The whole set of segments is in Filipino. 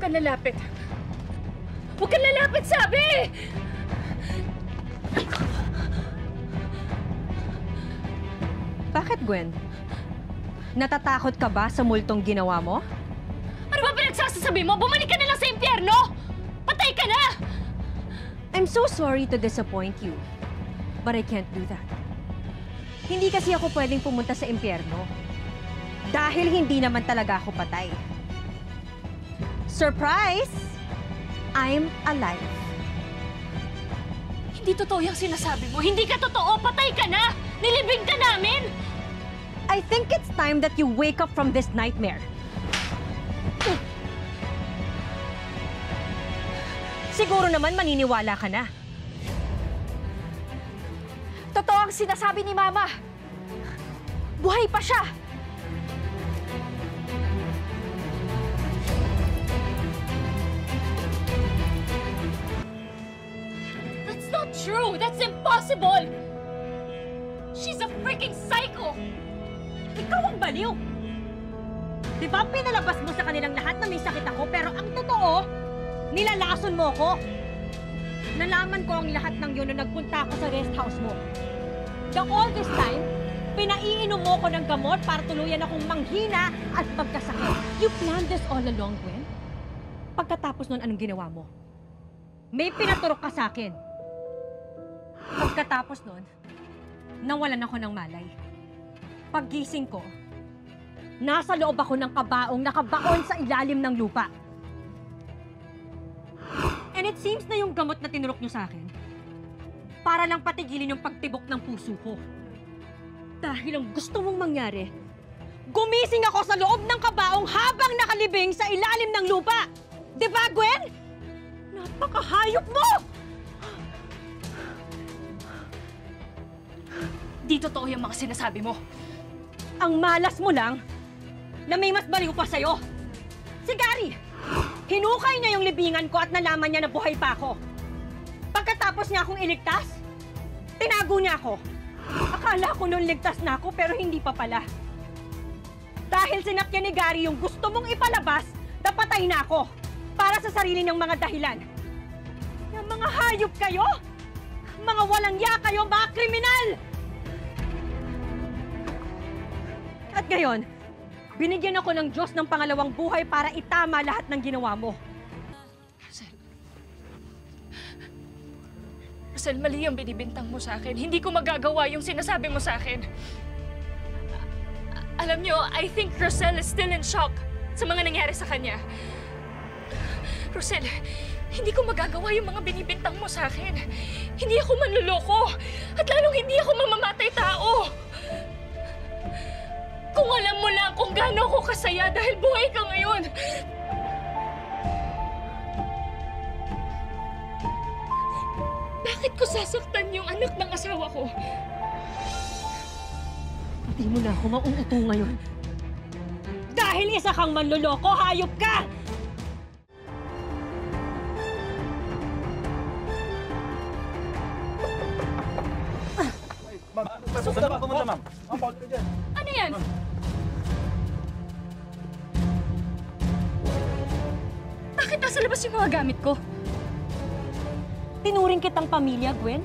kang lalapit. Huwag kang lalapit, sabi! Bakit, Gwen? Natatakot ka ba sa multong ginawa mo? Ano ba pinagsasasabi mo? Bumalik ka na lang sa impyerno! Patay ka na! I'm so sorry to disappoint you, but I can't do that. Hindi kasi ako pwedeng pumunta sa impyerno. Dahil hindi naman talaga ako patay. Surprise! I'm alive. Hindi totoo yung sinasabi mo. Hindi ka totoo. Patay ka na! Nilibing ka namin! I think it's time that you wake up from this nightmare. Siguro naman maniniwala ka na. Totoo ang sinasabi ni Mama. Buhay pa siya! That's not true! That's impossible! She's a freaking psycho! Ikaw ang baliw! Di ba pinalabas mo sa kanilang lahat na may sakit ako, pero ang totoo, nilalason mo ko. Nalaman ko ang lahat ng yun nung nagpunta ako sa rest house mo. The all this time, pinaiinom mo ko ng gamot para tuluyan akong manghina at pagkasakit. You planned this all along, Gwen? Pagkatapos nun, anong ginawa mo? May pinaturok ka sa akin. Pagkatapos nun, nawalan ako ng malay. Paggising ko, nasa loob ako ng kabaong nakabaon sa ilalim ng lupa. And it seems na yung gamot na tinurok nyo sa akin, para lang patigilin yung pagtibok ng puso ko. Dahil ang gusto mong mangyari, gumising ako sa loob ng kabaong habang nakalibing sa ilalim ng lupa. Di ba, Gwen? Napakahayop mo! Di totoo yung mga sinasabi mo. Ang malas mo lang na may mas baliw pa sa'yo. Si Gary, hinukay niya yung libingan ko at nalaman niya na buhay pa ako. Pagkatapos niya akong iligtas, tinago niya ako. Akala ko noon ligtas na ako pero hindi pa pala. Dahil sinakyan ni Gary yung gusto mong ipalabas, napatay na ako para sa sarili ng mga dahilan. Yung mga hayop kayo? Mga walang ya kayo, mga kriminal! At ngayon, binigyan ako ng Diyos ng pangalawang buhay para itama lahat ng ginawa mo. Rosel, mali ang binibintang mo sa akin. Hindi ko magagawa yung sinasabi mo sa akin. Alam niyo, I think Rosel is still in shock sa mga nangyari sa kanya. Rosel, hindi ko magagawa yung mga binibintang mo sa akin. Hindi ako manluloko. At lalong hindi ako mamamatay tao. Kung alam mo lang kung gaano ako kasaya dahil buhay ka ngayon. Bakit ko sasaktan yung anak ng asawa ko? Hindi mo na ako mauuto ngayon. Dahil isa kang manloloko, hayop ka! Saan ba pumunta, ma'am? Ma'am, bawal ka dyan. Ano yan? Bakit nasa labas yung mga gamit ko? Tinuring kitang pamilya, Gwen.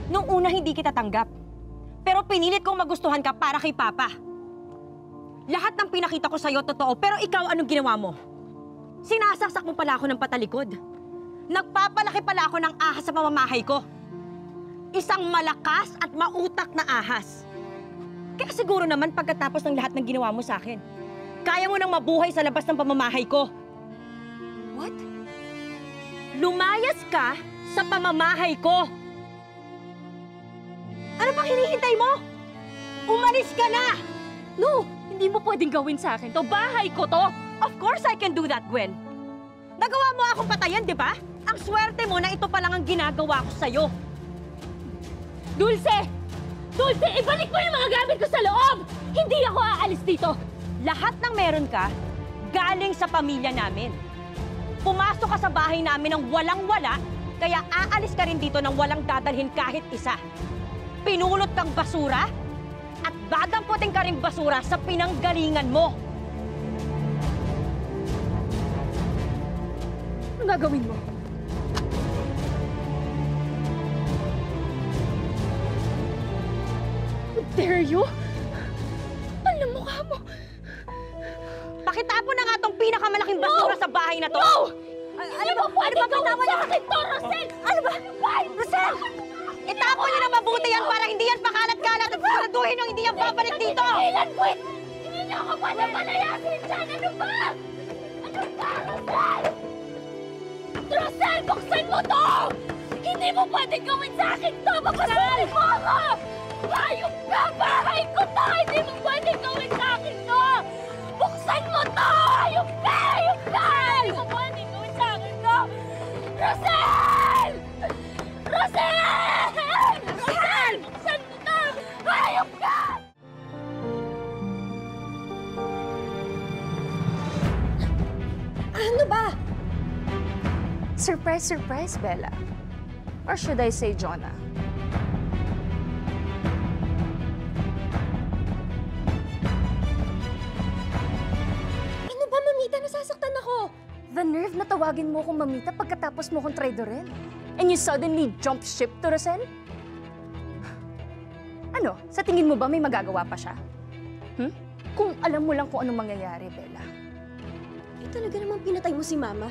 Nung una, hindi kita tanggap. Pero pinilit kong magustuhan ka para kay Papa. Lahat ng pinakita ko sa'yo, totoo. Pero ikaw, anong ginawa mo? Sinasaksak mo pala ako ng patalikod. Nagpapalaki pala ako ng ahas sa pamamahay ko. Isang malakas at mautak na ahas. Kaya siguro naman pagkatapos ng lahat ng ginawa mo sa akin, kaya mo nang mabuhay sa labas ng pamamahay ko. What? Lumayas ka sa pamamahay ko. Ano pang hinihintay mo? Umalis ka na! No! Hindi mo pwedeng gawin sa akin to. Bahay ko to! Of course I can do that, Gwen. Nagawa mo akong patayan, di ba? Ang swerte mo na ito pa lang ang ginagawa ko sa'yo. Dulce! Dulce, ibalik mo yung mga gamit ko sa loob! Hindi ako aalis dito! Lahat ng meron ka, galing sa pamilya namin. Pumasok ka sa bahay namin ng walang-wala, kaya aalis ka rin dito ng walang dadalhin kahit isa. Pinulot kang basura, at dadamputin ka rin basura sa pinanggalingan mo. Anong gagawin mo? How dare you? Alam mo ka mo. Pakitapon na nga tong pinakamalaking basura sa bahay na to! No! Ano ba? Ano ba bitawan niya? to, Rosel! Ano ba? Rosel! Itapon niyo na mabuti yan para hindi yan pakalat-kalat at siguraduhin nung hindi yan babalik dito! Ilan, quit! Hindi niyo ako palayasin dyan! Ano ba? Ano ba, Rosel? Rosel, buksan mo to! Hindi mo pwedeng gawin sa akin to! Buksan mo ako! Hayop ka! Bahay ko to! Hindi mo pwedeng gawin sa akin to! Buksan mo to! Hayop ka! Hayop ka! Hindi mo pwedeng gawin sa akin to! Rosel! Rosel! Rosel! Buksan mo to! Hayop ka! Ano ba? Surprise, surprise, Bella. Or should I say, Jonah? Ano ba, Mamita? Nasasaktan ako! The nerve na tawagin mo akong mamita pagkatapos mo akong traidorin? And you suddenly jump ship to Rosel? Ano? Sa tingin mo ba may magagawa pa siya? Kung alam mo lang kung anong mangyayari, Bella. Eh, talaga namang pinatay mo si Mama.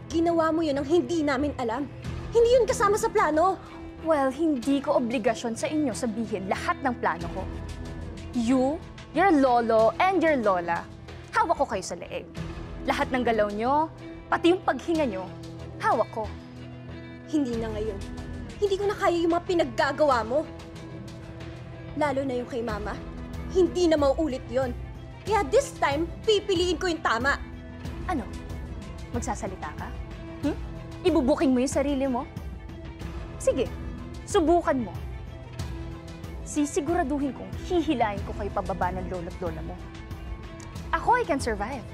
Ginawa mo yun ang hindi namin alam. Hindi yun kasama sa plano. Well, hindi ko obligasyon sa inyo sabihin lahat ng plano ko. You, your lolo, and your lola, hawak ko kayo sa leeg. Lahat ng galaw nyo, pati yung paghinga nyo, hawak ko. Hindi na ngayon. Hindi ko na kaya yung mga pinaggagawa mo. Lalo na yung kay Mama. Hindi na mauulit yon. Kaya this time, pipiliin ko yung tama. Ano? Magsasalita ka? Ibubuking mo yung sarili mo? Sige, subukan mo. Sisiguraduhin kong hihilahin ko kayo pababa ng lolo't lola mo. Ako, I can survive.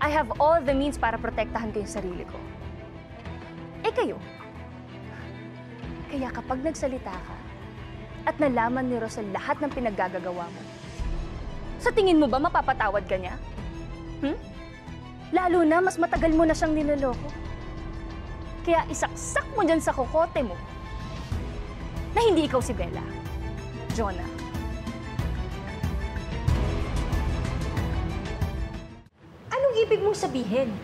I have all the means para protektahan ko yung sarili ko. Eh kayo? Kaya kapag nagsalita ka at nalaman ni Rosel lahat ng pinaggagawa mo, sa tingin mo ba mapapatawad ka niya? Lalo na, mas matagal mo na siyang niloloko. Kaya isaksak mo dyan sa kokote mo na hindi ikaw si Bella. Jonah. Anong ibig mong sabihin?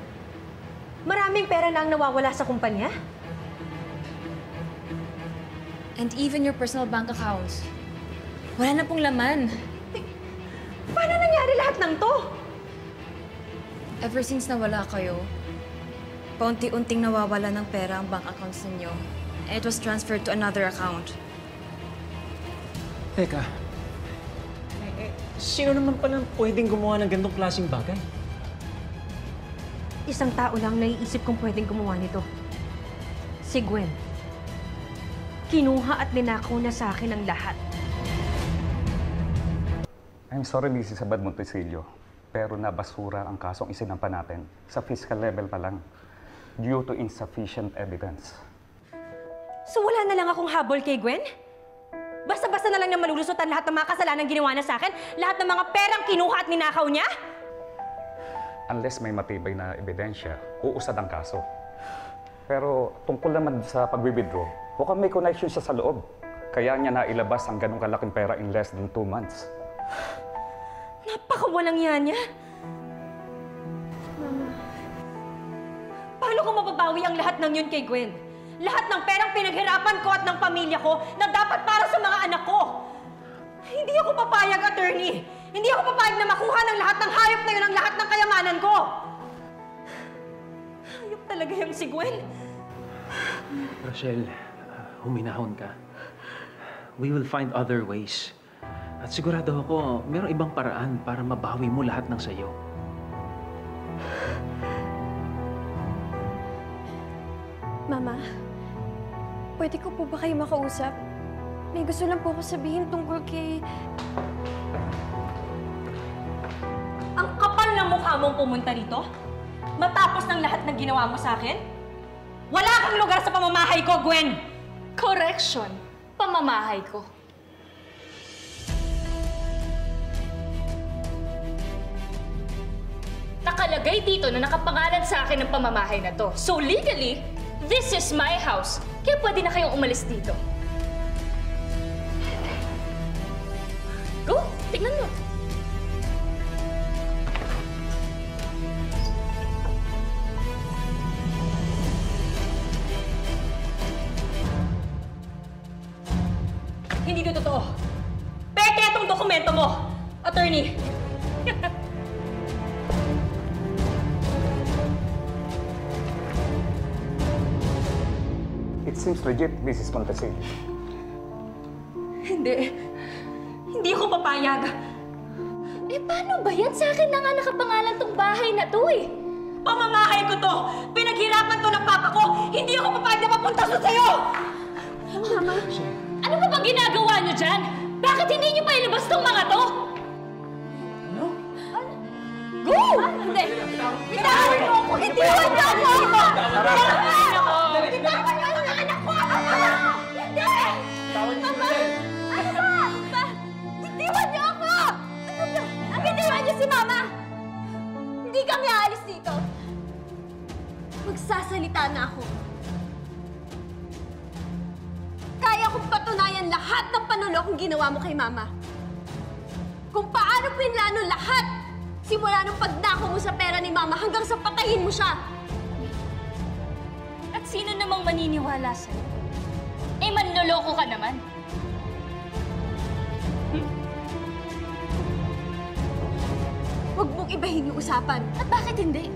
Maraming pera na ang nawawala sa kumpanya? And even your personal bank accounts. Wala na pong laman. Paano nangyari lahat ng to? Ever since nawala kayo, paunti-unting nawawala ng pera ang bank accounts ninyo. And it was transferred to another account. Teka. Sino naman palang pwedeng gumawa ng ganitong klaseng bagay? Isang tao lang naiisip kong pwedeng gumawa nito. Si Gwen. Kinuha at ninakaw na sa akin ang lahat. I'm sorry, Mrs. Abad Montesillo, pero nabasura ang kasong isinampa natin sa fiscal level pa lang due to insufficient evidence. So wala na lang akong habol kay Gwen? Basta-basta na lang na malulusutan lahat ng mga kasalanan ginawa na sa akin? Lahat ng mga perang kinuha at ninakaw niya? Unless may matibay na ebidensya, uusad ang kaso. Pero tungkol naman sa pag-withdraw, mukhang may connection siya sa loob. Kaya niya nailabas ang ganong kalaking pera in less than 2 months. Napakawalang yan niya. Mama. Paano ko mababawi ang lahat ng yun kay Gwen? Lahat ng perang pinaghirapan ko at ng pamilya ko na dapat para sa mga anak ko. Hindi ako papayag, attorney. Hindi ako papayag na makuha ng lahat ng hayop na yun ang lahat ng kayamanan ko. Hayop talaga yung si Gwen. Rochelle, huminahon ka. We will find other ways. At sigurado ako, mayroong ibang paraan para mabawi mo lahat ng sayo. Mama, pwede ko po ba kayo makausap? May gusto lang po ako sabihin tungkol kay... Ang kapal na mukha mong pumunta rito? Matapos ng lahat ng ginawa mo sa akin? Wala kang lugar sa pamamahay ko, Gwen! Correction. Pamamahay ko. Nakalagay dito na nakapangalan sa akin ang pamamahay na to. So legally, this is my house. Kaya pwede na kayong umalis dito. Go! Tignan mo. Hindi ito totoo. Peke itong dokumento mo, attorney. It seems legit, Mrs. Montesino. Hindi. Hindi ako papayag. Eh, paano ba yan? Sa akin na nga nakapangalan tong bahay na to eh. Pamamahay ko to! Pinaghirapan to ng papa ko! Hindi ako papayag na mapunta sa sayo! Mama, Ano ba bang ginagawa niyo dyan? Bakit hindi niyo pa ilabas tong mga to? Go! Hindi! Bitawan niyo ako! Itiwan niyo ako! Bitawan niyo ang anak ko! Hindi! Mama! Ano ba? Itiwan niyo ako! Ano ba? Bitiwan niyo si Mama! Hindi kami aalis dito! magsasalita na ako. Kaya kong patunayan lahat ng panulokong ginawa mo kay Mama. Kung paano pinlano lahat, simula nung pagnako mo sa pera ni Mama hanggang sa patayin mo siya. At sino namang maniniwala sa'yo? Eh, manloloko ka naman. Huwag mong ibahin yung usapan. At bakit hindi?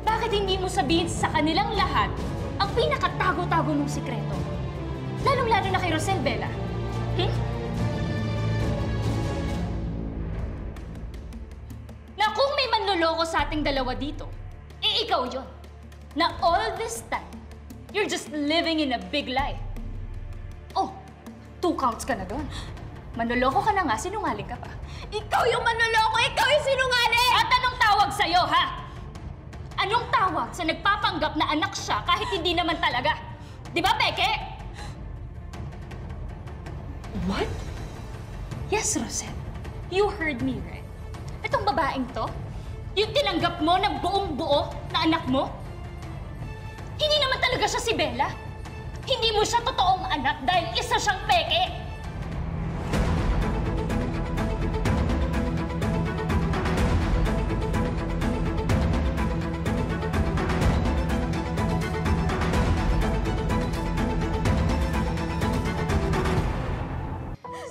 Bakit hindi mo sabihin sa kanilang lahat ang pinakatago-tago mong sikreto? Lalong-lalo na kay Rosel, Bella. Na kung may manloloko sa ating dalawa dito, eh ikaw yun. Na all this time, you're just living in a big lie. Oh, 2 counts ka na doon. Manloloko ka na nga, sinungaling ka pa. Ikaw yung manloloko! Ikaw yung sinungaling! At anong tawag sa'yo, ha? Anong tawag sa nagpapanggap na anak siya kahit hindi naman talaga? Di ba, Peke? What? Yes, Rosel. You heard me, right? Itong babaeng to, yung tinanggap mo na buong-buo na anak mo, hindi naman talaga siya si Bella. Hindi mo siya totoong anak dahil isa siyang Peke.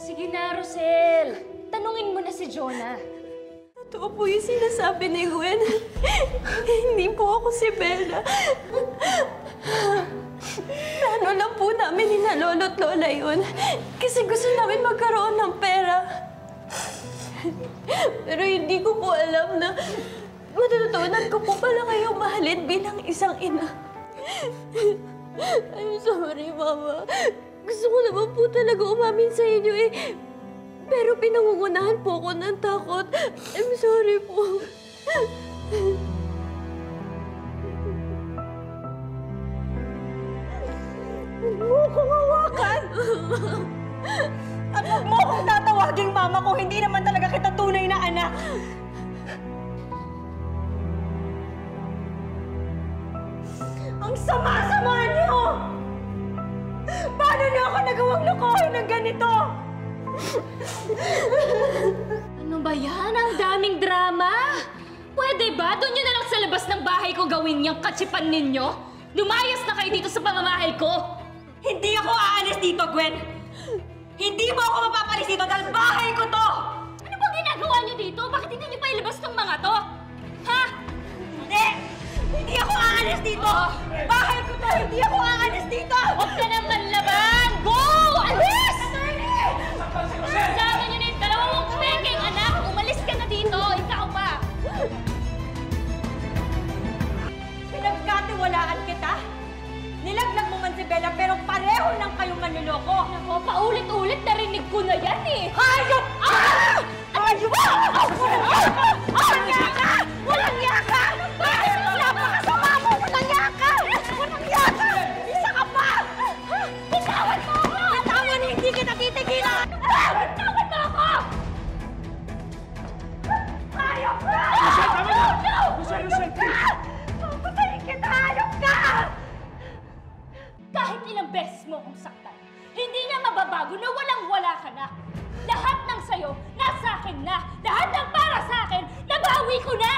Sige na, Rosel. Tanungin mo na si Jonah. Totoo po yung sinasabi ni Gwen. Hindi po ako si Bella. Plano lang po namin ni na lolo't lola yun. Kasi gusto namin magkaroon ng pera. Pero hindi ko po alam na matututunan ko po pala kayong mahalin bilang isang ina. I'm sorry, Mama. Gusto ko naman po talaga umamin sa inyo eh. Pero pinangungunahan po ako ng takot. I'm sorry po. Huwag mo akong hawakan! At huwag mo akong tatawaging mama ko, hindi naman talaga kita tunay na anak! Ang sama-sama niyo! Paano niyo ako nagawang lokohin ng ganito? Ano ba yan? Ang daming drama! Pwede ba? Doon nyo na lang sa labas ng bahay ko gawin yung katsipan ninyo? Lumayas na kayo dito sa pamamahay ko! Hindi ako aalis dito, Gwen! Hindi mo ako mapapalis dito dahil bahay ko to! Ano bang ginagawa nyo dito? Bakit hindi nyo pa ilabas tong mga to? Ha? Hindi! Hindi ako aalis dito! Bahay ko to! Hindi ako aalis dito! Huwag ka naman laban! Go! Alis! Kasama nyo na yung dalawang mong peking anak! Umalis ka na dito! Ikaw pa! Pinagkatiwalaan kita? Nilaglag mo man si Bella pero pareho lang kayong manluloko! Ako, paulit-ulit narinig ko na yan eh! Hayop ka! Hayop ka! Walang yaka! Walang yaka! Napakasama mo! Walang yaka! Walang yaka! Isa ka pa! Bitawan mo ako! Bitawan! Hindi kita titigilan! Bitawan mo ako! Hayop ka! ilang beses mo akong saktan. Hindi niya mababago na walang-wala ka na. Lahat ng sayo, nasa akin na. Lahat ng para sa akin, nabawi ko na!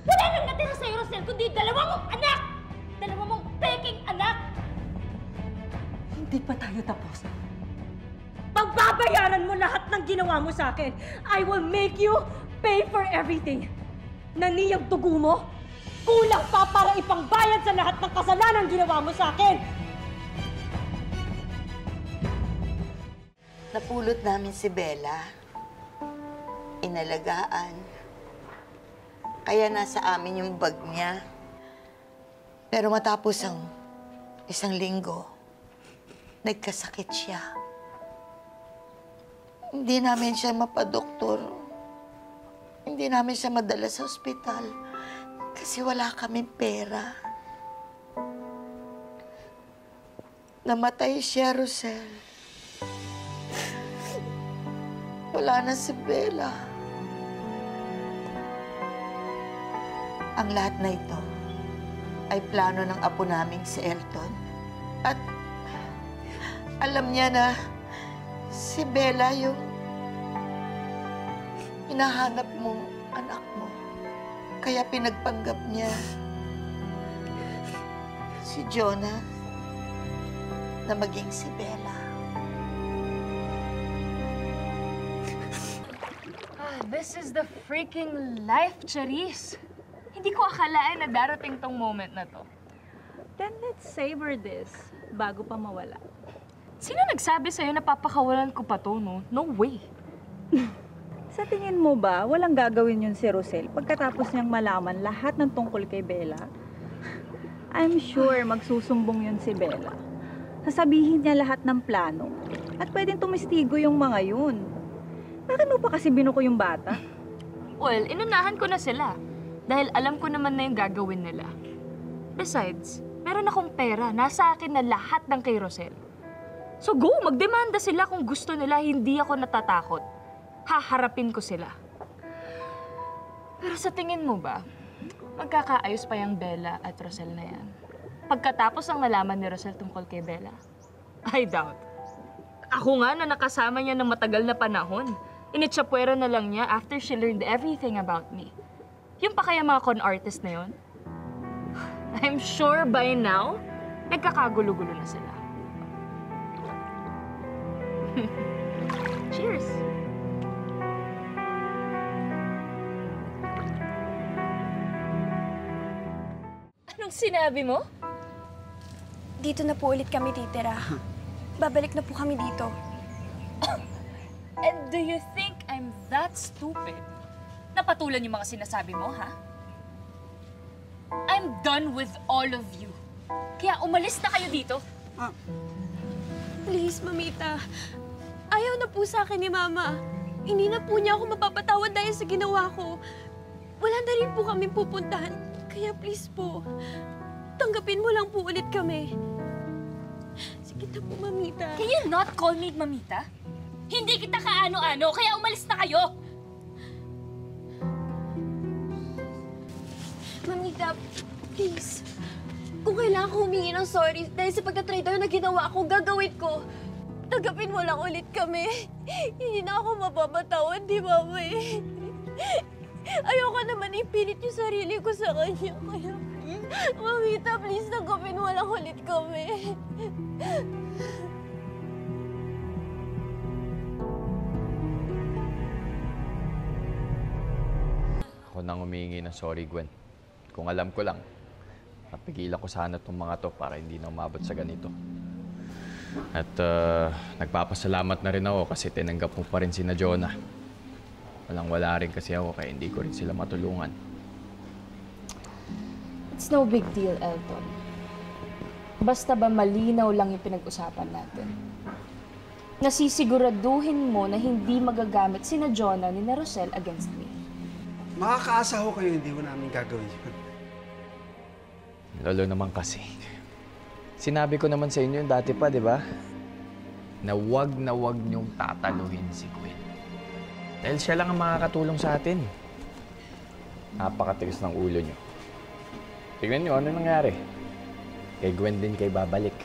Wala nang natira sa'yo, Rosel, kundi dalawa mong anak! Dalawa mong peking anak! Hindi pa tayo tapos. Pagbabayaran mo lahat ng ginawa mo sa akin. I will make you pay for everything. Naniyang tugo mo, kulang pa para ipangbayad sa lahat ng kasalanan ginawa mo sa akin. Napulot namin si Bella. Inalagaan. Kaya nasa amin yung bag niya. Pero matapos ang isang linggo, nagkasakit siya. Hindi namin siya mapadoktor. Hindi namin siya madala sa ospital kasi wala kaming pera. Namatay siya, Rosel. Wala na si Bella. Ang lahat na ito ay plano ng apo naming si Elton. At alam niya na si Bella yung hinahanap mong anak mo. Kaya pinagpanggap niya si Jonah na maging si Bella. This is the freaking life, Charisse. Hindi ko akalain na darating tong moment na to. Then let's savor this bago pa mawala. Sino nagsabi sa'yo na papakawalan ko pa to, no? No way. Sa tingin mo ba, walang gagawin yun si Rosel pagkatapos niyang malaman lahat ng tungkol kay Bella? I'm sure magsusumbong yun si Bella. Sasabihin niya lahat ng plano at pwedeng tumistigo yung mga yun. Bakit mo pa kasi binuko yung bata? Well, inunahan ko na sila. Dahil alam ko naman na yung gagawin nila. Besides, meron akong pera. Nasa akin na lahat ng kay Rosel. So go, magdemanda sila kung gusto nila. Hindi ako natatakot. Haharapin ko sila. Pero sa tingin mo ba, magkakaayos pa yung Bella at Rosel na yan? Pagkatapos ang nalaman ni Rosel tungkol kay Bella? I doubt. Ako nga na nakasama niya ng matagal na panahon. Initsapwera na lang niya after she learned everything about me. Yung pa kaya mga con artist na yun? I'm sure by now, nagkakagulo-gulo na sila. Cheers! Anong sinabi mo? Dito na po ulit kami titira. Babalik na po kami dito. And do you think I'm that stupid? Napatulan yung mga sinasabi mo, ha? I'm done with all of you. Kaya umalis na kayo dito. Please, Mamita. Ayaw na po sa akin ni Mama. Hindi na po niya ako mapapatawad dahil sa ginawa ko. Wala na rin po kami pupuntahan. Kaya please po, tanggapin mo lang po ulit kami. Sige na po, Mamita. Can you not call me Mamita? Hindi kita kaano-ano, kaya umalis na kayo! Mamita, please. Kung kailangan ko humingi ng sorry dahil sa pagtatraitor na ginawa ko, gagawin ko. Tanggapin mo lang ulit kami. Hindi na ako mapapatawan, di ba, May? Ayoko naman ipilit yung sarili ko sa kanya. Kaya, Mamita, please, tanggapin mo lang ulit kami. Ako nang humingi ng sorry, Gwen. Kung alam ko lang, napigilan ko sana itong mga to para hindi na umabot sa ganito. At nagpapasalamat na rin ako kasi tinanggap mo pa rin sina Jonah. Walang-wala rin kasi ako kaya hindi ko rin sila matulungan. It's no big deal, Elton. Basta ba malinaw lang yung pinag-usapan natin? Nasisiguraduhin mo na hindi magagamit sina Jonah ni Rosel against me. Makakaasa ho kayo, hindi ko namin gagawin yun. Lolo naman kasi. Sinabi ko naman sa inyo dati pa, di ba? Na wag niyong tataluhin si Gwen. Dahil siya lang ang makakatulong sa atin. Napakatigas ng ulo niyo. Tignan niyo, ano nangyari? Kay Gwen din kay babalik.